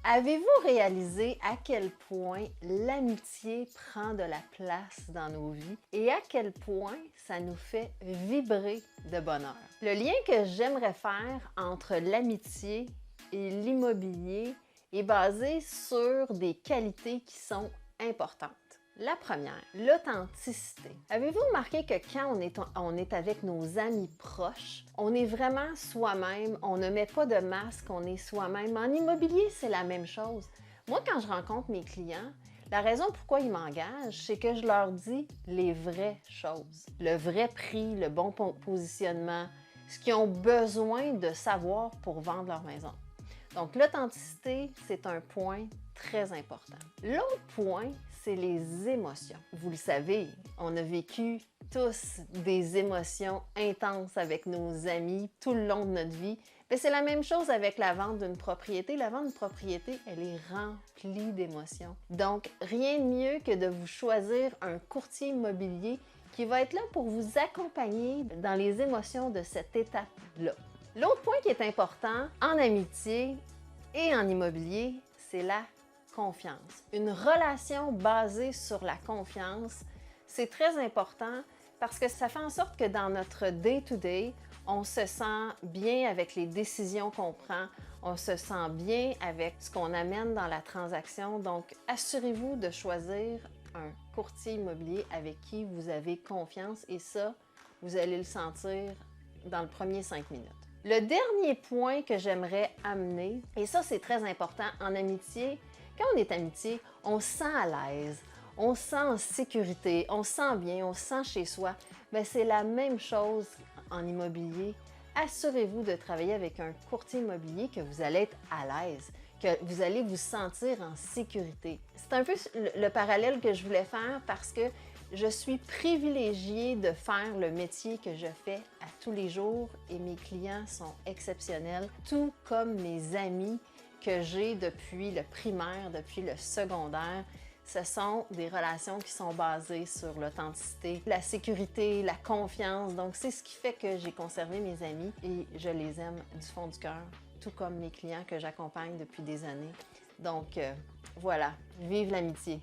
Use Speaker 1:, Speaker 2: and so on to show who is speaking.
Speaker 1: Avez-vous réalisé à quel point l'amitié prend de la place dans nos vies et à quel point ça nous fait vibrer de bonheur? Le lien que j'aimerais faire entre l'amitié et l'immobilier est basé sur des qualités qui sont importantes. La première, l'authenticité. Avez-vous remarqué que quand on est avec nos amis proches, on est vraiment soi-même, on ne met pas de masque, on est soi-même. En immobilier, c'est la même chose. Moi, quand je rencontre mes clients, la raison pourquoi ils m'engagent, c'est que je leur dis les vraies choses. Le vrai prix, le bon positionnement, ce qu'ils ont besoin de savoir pour vendre leur maison. Donc, l'authenticité, c'est un point très important. L'autre point, c'est les émotions. Vous le savez, on a vécu tous des émotions intenses avec nos amis tout le long de notre vie. Mais c'est la même chose avec la vente d'une propriété. La vente d'une propriété, elle est remplie d'émotions. Donc, rien de mieux que de vous choisir un courtier immobilier qui va être là pour vous accompagner dans les émotions de cette étape-là. L'autre point qui est important en amitié et en immobilier, c'est la confiance. Une relation basée sur la confiance, c'est très important parce que ça fait en sorte que dans notre day-to-day, on se sent bien avec les décisions qu'on prend, on se sent bien avec ce qu'on amène dans la transaction. Donc, assurez-vous de choisir un courtier immobilier avec qui vous avez confiance et ça, vous allez le sentir dans le premier 5 minutes. Le dernier point que j'aimerais amener, et ça c'est très important en amitié, quand on est amitié, on se sent à l'aise, on se sent en sécurité, on se sent bien, on se sent chez soi. Mais c'est la même chose en immobilier. Assurez-vous de travailler avec un courtier immobilier que vous allez être à l'aise, que vous allez vous sentir en sécurité. C'est un peu le parallèle que je voulais faire parce que je suis privilégiée de faire le métier que je fais à tous les jours et mes clients sont exceptionnels, tout comme mes amis que j'ai depuis le primaire, depuis le secondaire. Ce sont des relations qui sont basées sur l'authenticité, la sécurité, la confiance. Donc, c'est ce qui fait que j'ai conservé mes amis et je les aime du fond du cœur, tout comme mes clients que j'accompagne depuis des années. Donc, voilà, vive l'amitié!